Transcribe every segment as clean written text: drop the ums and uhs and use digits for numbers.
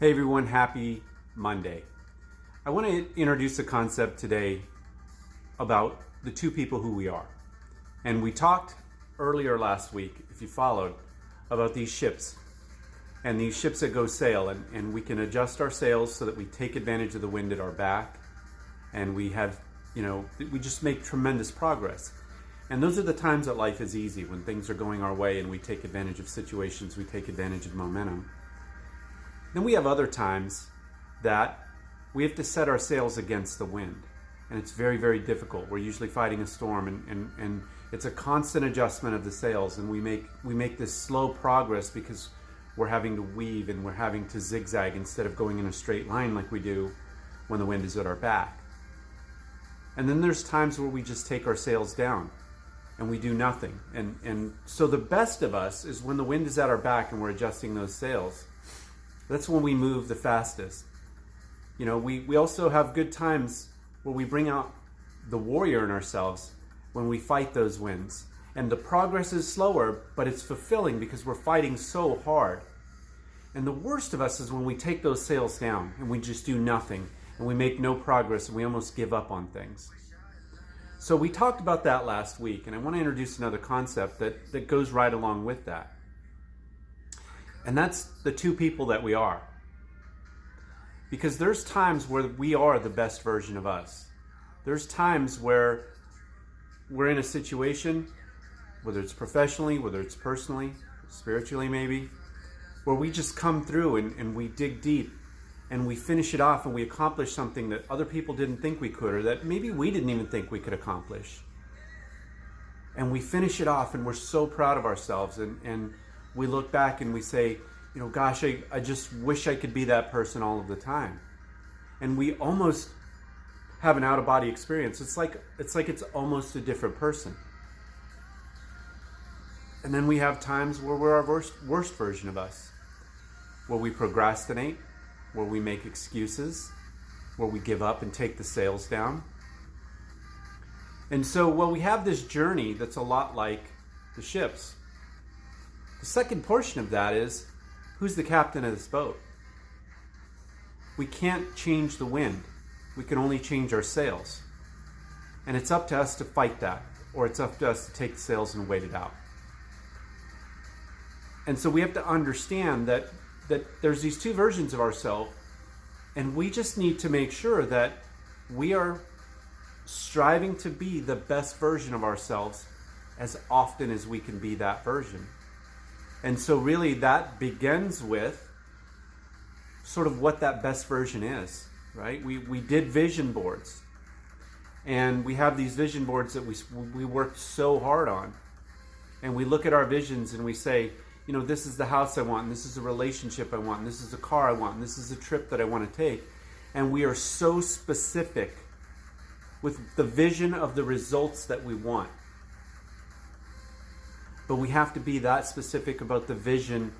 Hey everyone, happy Monday. I want to introduce a concept today about the two people who we are. And we talked earlier last week, if you followed, about these ships and these ships that go sail, and we can adjust our sails so that we take advantage of the wind at our back, and we have, we just make tremendous progress. And those are the times that life is easy, when things are going our way and we take advantage of situations, we take advantage of momentum. Then we have other times that we have to set our sails against the wind. And it's very, very difficult. We're usually fighting a storm, and it's a constant adjustment of the sails. And we make this slow progress because we're having to weave and we're having to zigzag instead of going in a straight line like we do when the wind is at our back. And then there's times where we just take our sails down and we do nothing. And so the best of us is when the wind is at our back and we're adjusting those sails. That's when we move the fastest. We also have good times where we bring out the warrior in ourselves when we fight those winds. And the progress is slower, but it's fulfilling because we're fighting so hard. And the worst of us is when we take those sails down and we just do nothing and we make no progress and we almost give up on things. So we talked about that last week, and I want to introduce another concept that goes right along with that. And that's the two people that we are. Because there's times where we are the best version of us. There's times where we're in a situation, whether it's professionally, whether it's personally, spiritually maybe, where we just come through and we dig deep and we finish it off and we accomplish something that other people didn't think we could, or that maybe we didn't even think we could accomplish. And we finish it off and we're so proud of ourselves, and we look back and we say, gosh, I just wish I could be that person all of the time. And we almost have an out-of-body experience. It's like it's almost a different person. And then we have times where we're our worst version of us, where we procrastinate, where we make excuses, where we give up and take the sails down. And so, we have this journey that's a lot like the ships. The second portion of that is, who's the captain of this boat? We can't change the wind. We can only change our sails. And it's up to us to fight that, or it's up to us to take the sails and wait it out. And so we have to understand that there's these two versions of ourselves, and we just need to make sure that we are striving to be the best version of ourselves as often as we can be that version. And so really that begins with sort of what that best version is, right? We did vision boards, and we have these vision boards that we worked so hard on. And we look at our visions and we say, this is the house I want, and this is the relationship I want, and this is the car I want, and this is the trip that I want to take. And we are so specific with the vision of the results that we want. But we have to be that specific about the vision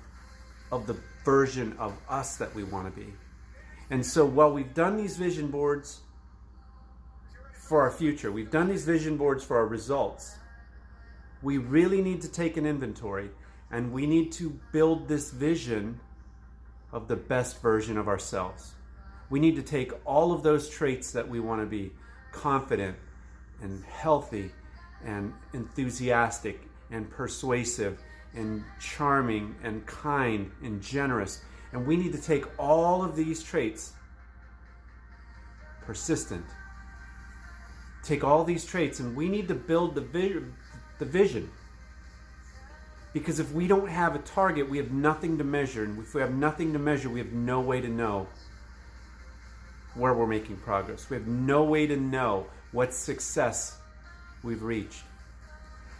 of the version of us that we want to be. And so while we've done these vision boards for our future, we've done these vision boards for our results, we really need to take an inventory, and we need to build this vision of the best version of ourselves. We need to take all of those traits that we want to be: confident and healthy and enthusiastic and persuasive and charming and kind and generous. And we need to take all of these traits, persistent, take all these traits, and we need to build the vision. Because if we don't have a target, we have nothing to measure. And if we have nothing to measure, we have no way to know where we're making progress. We have no way to know what success we've reached.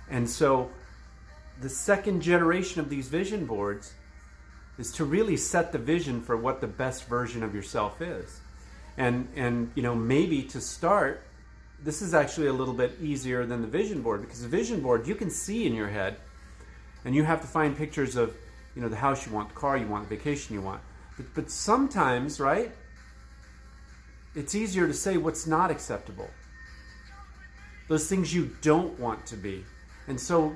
And so the second generation of these vision boards is to really set the vision for what the best version of yourself is. And maybe to start, this is actually a little bit easier than the vision board, because the vision board you can see in your head, and you have to find pictures of the house you want, the car you want, the vacation you want. But sometimes, right, it's easier to say what's not acceptable, those things you don't want to be. And so,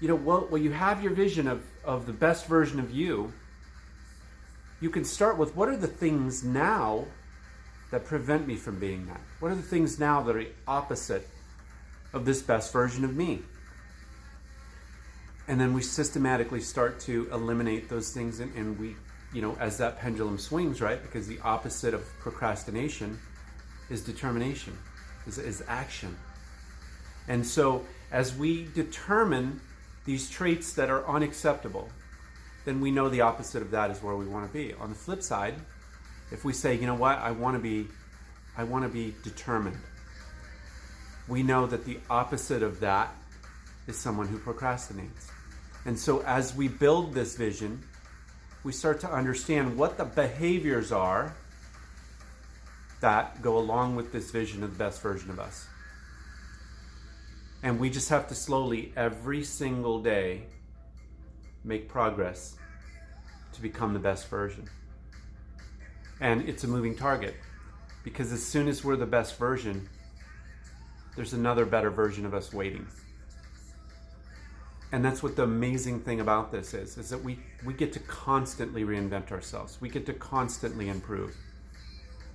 you have your vision of the best version of you, you can start with, what are the things now that prevent me from being that? What are the things now that are the opposite of this best version of me? And then we systematically start to eliminate those things, and we, as that pendulum swings, right? Because the opposite of procrastination is determination, is action. And so as we determine these traits that are unacceptable, then we know the opposite of that is where we want to be. On the flip side, if we say, you know what, I want to be determined, we know that the opposite of that is someone who procrastinates. And so as we build this vision, we start to understand what the behaviors are that go along with this vision of the best version of us. And we just have to slowly, every single day, make progress to become the best version. And it's a moving target, because as soon as we're the best version, there's another better version of us waiting. And that's what the amazing thing about this is that we get to constantly reinvent ourselves. We get to constantly improve.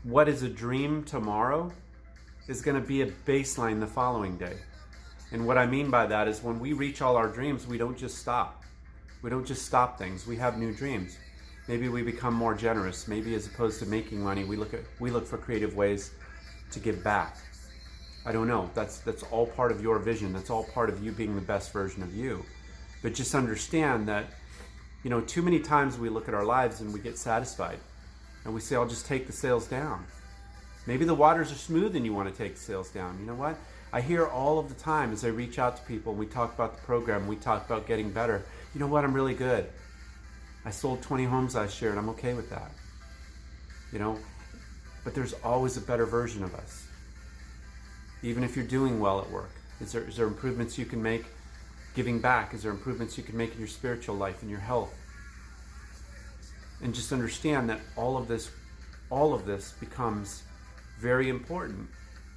What is a dream tomorrow is going to be a baseline the following day. And what I mean by that is, when we reach all our dreams, we don't just stop. We don't just stop things. We have new dreams. Maybe we become more generous. Maybe as opposed to making money, we look for creative ways to give back. I don't know. That's all part of your vision. That's all part of you being the best version of you. But just understand that, too many times we look at our lives and we get satisfied and we say, I'll just take the sales down. Maybe the waters are smooth and you want to take the sales down. You know what? I hear all of the time as I reach out to people and we talk about the program, we talk about getting better. You know what? I'm really good. I sold 20 homes last year and I'm okay with that. But there's always a better version of us. Even if you're doing well at work, is there improvements you can make giving back? Is there improvements you can make in your spiritual life, in your health? And just understand that all of this becomes very important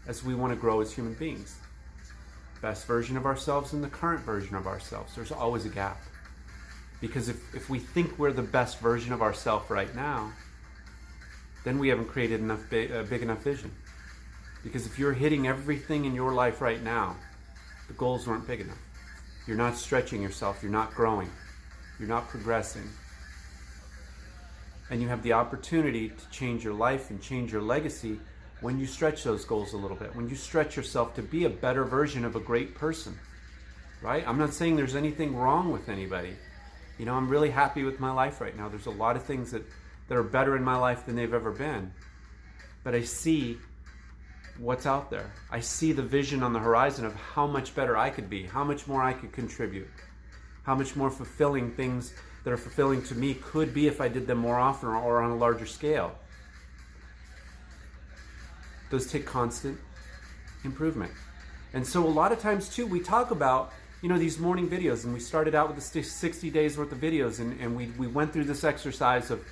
as we want to grow as human beings. Best version of ourselves and the current version of ourselves. There's always a gap. Because if we think we're the best version of ourselves right now, then we haven't created a big enough vision. Because if you're hitting everything in your life right now, the goals weren't big enough. You're not stretching yourself. You're not growing. You're not progressing. And you have the opportunity to change your life and change your legacy when you stretch those goals a little bit. When you stretch yourself to be a better version of a great person. Right? I'm not saying there's anything wrong with anybody. I'm really happy with my life right now. There's a lot of things that are better in my life than they've ever been. But I see what's out there. I see the vision on the horizon of how much better I could be, how much more I could contribute, how much more fulfilling things that are fulfilling to me could be if I did them more often or on a larger scale. Those take constant improvement. And so a lot of times too, we talk about these morning videos, and we started out with the 60 days worth of videos, and we went through this exercise of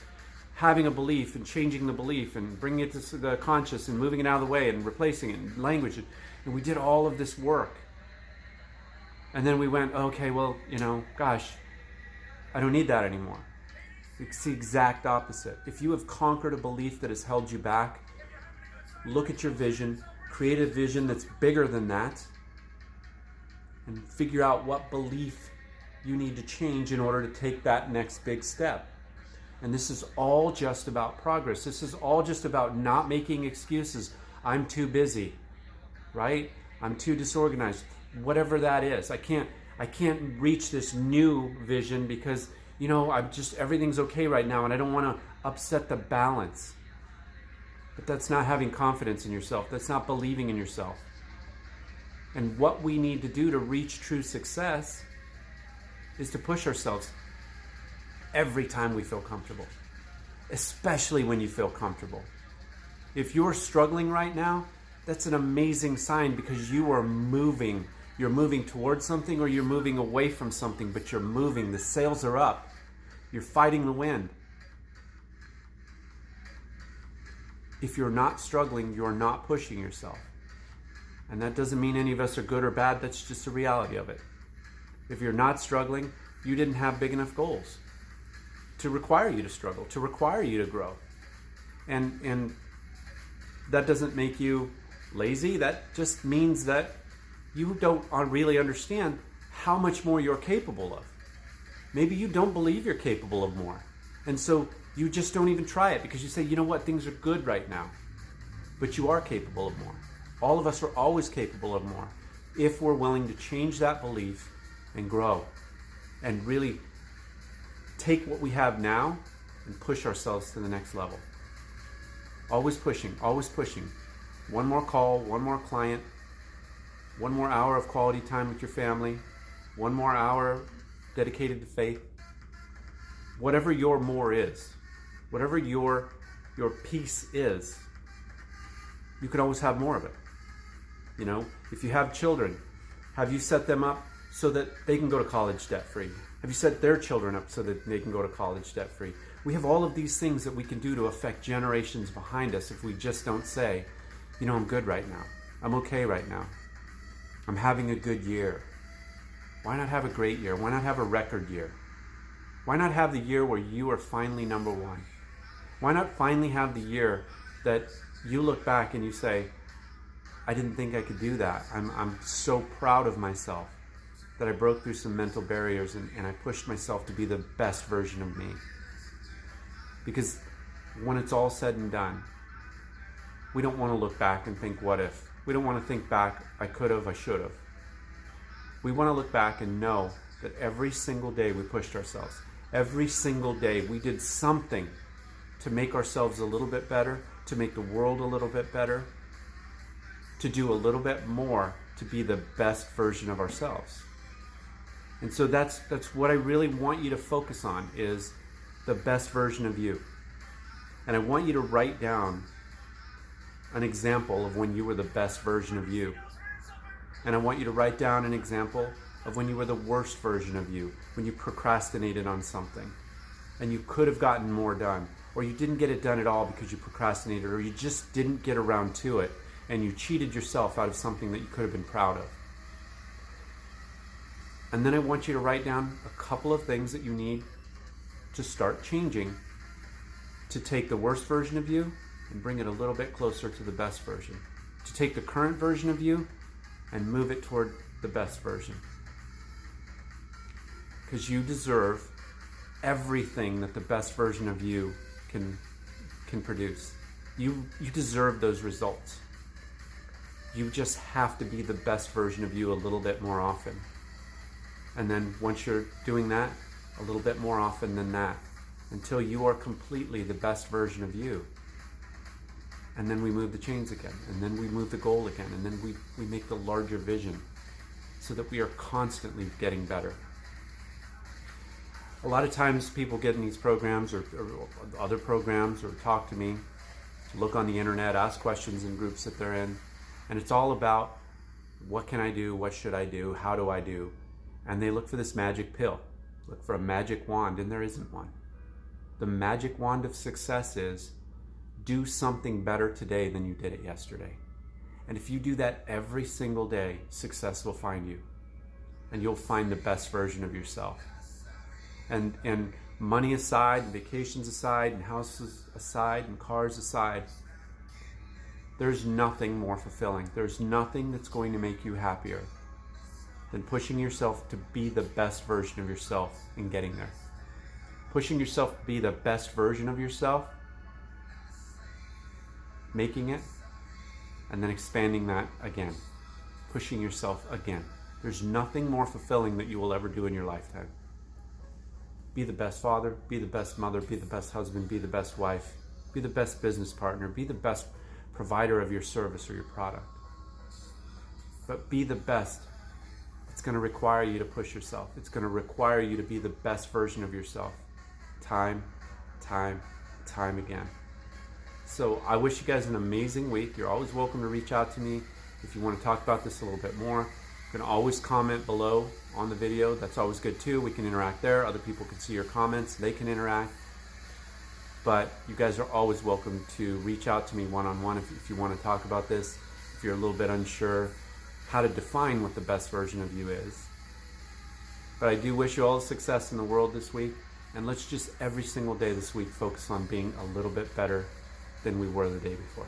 having a belief and changing the belief and bringing it to the conscious and moving it out of the way and replacing it in language. And we did all of this work. And then we went, okay, well, gosh, I don't need that anymore. It's the exact opposite. If you have conquered a belief that has held you back, look at your vision, create a vision that's bigger than that, and figure out what belief you need to change in order to take that next big step. And this is all just about progress. This is all just about not making excuses. I'm too busy, right? I'm too disorganized. Whatever that is. I can't reach this new vision because, everything's okay right now and I don't want to upset the balance. But that's not having confidence in yourself. That's not believing in yourself. And what we need to do to reach true success is to push ourselves every time we feel comfortable, especially when you feel comfortable. If you're struggling right now, that's an amazing sign, because you are moving. You're moving towards something or you're moving away from something, but you're moving. The sails are up. You're fighting the wind. If you're not struggling, you're not pushing yourself. And that doesn't mean any of us are good or bad. That's just the reality of it. If you're not struggling, you didn't have big enough goals. to require you to struggle, to require you to grow. And that doesn't make you lazy. That just means that you don't really understand how much more you're capable of. Maybe you don't believe you're capable of more. And so you just don't even try it because you say, you know what, things are good right now. But you are capable of more. All of us are always capable of more if we're willing to change that belief and grow and really take what we have now and push ourselves to the next level. Always pushing, always pushing. One more call, one more client, one more hour of quality time with your family, one more hour dedicated to faith. Whatever your more is, whatever your peace is, you can always have more of it. You know, if you have children, have you set them up so that they can go to college debt-free? Have you set their children up so that they can go to college debt-free? We have all of these things that we can do to affect generations behind us if we just don't say, you know, I'm good right now. I'm okay right now. I'm having a good year. Why not have a great year? Why not have a record year? Why not have the year where you are finally number one? Why not finally have the year that you look back and you say, I didn't think I could do that. I'm so proud of myself that I broke through some mental barriers and I pushed myself to be the best version of me. Because when it's all said and done, we don't want to look back and think, what if? We don't want to think back, I could have, I should have. We want to look back and know that every single day we pushed ourselves. Every single day we did something to make ourselves a little bit better, to make the world a little bit better, to do a little bit more to be the best version of ourselves. And so that's what I really want you to focus on, is the best version of you. And I want you to write down an example of when you were the best version of you. And I want you to write down an example of when you were the worst version of you, when you procrastinated on something and you could have gotten more done, or you didn't get it done at all because you procrastinated, or you just didn't get around to it and you cheated yourself out of something that you could have been proud of. And then I want you to write down a couple of things that you need to start changing to take the worst version of you and bring it a little bit closer to the best version. To take the current version of you and move it toward the best version. Because you deserve everything that the best version of you can produce. You deserve those results. You just have to be the best version of you a little bit more often. And then once you're doing that, a little bit more often than that, until you are completely the best version of you. And then we move the chains again, and then we move the goal again, and then we make the larger vision so that we are constantly getting better. A lot of times people get in these programs or other programs or talk to me, look on the internet, ask questions in groups that they're in, and it's all about what can I do, what should I do, how do I do? And they look for this magic pill, look for a magic wand, and there isn't one. The magic wand of success is do something better today than you did it yesterday. And if you do that every single day, success will find you. And you'll find the best version of yourself. And money aside, and vacations aside, and houses aside, and cars aside, there's nothing more fulfilling. There's nothing that's going to make you happier than pushing yourself to be the best version of yourself and getting there. Pushing yourself to be the best version of yourself, making it, and then expanding that again. Pushing yourself again. There's nothing more fulfilling that you will ever do in your lifetime. Be the best father, be the best mother, be the best husband, be the best wife, be the best business partner, be the best provider of your service or your product. But be the best. It's going to require you to push yourself. It's going to require you to be the best version of yourself. Time again. So I wish you guys an amazing week. You're always welcome to reach out to me if you want to talk about this a little bit more. You can always comment below on the video. That's always good too. We can interact there. Other people can see your comments. They can interact. But you guys are always welcome to reach out to me one-on-one if you want to talk about this. If you're a little bit unsure how to define what the best version of you is. But I do wish you all the success in the world this week. And let's just every single day this week focus on being a little bit better than we were the day before.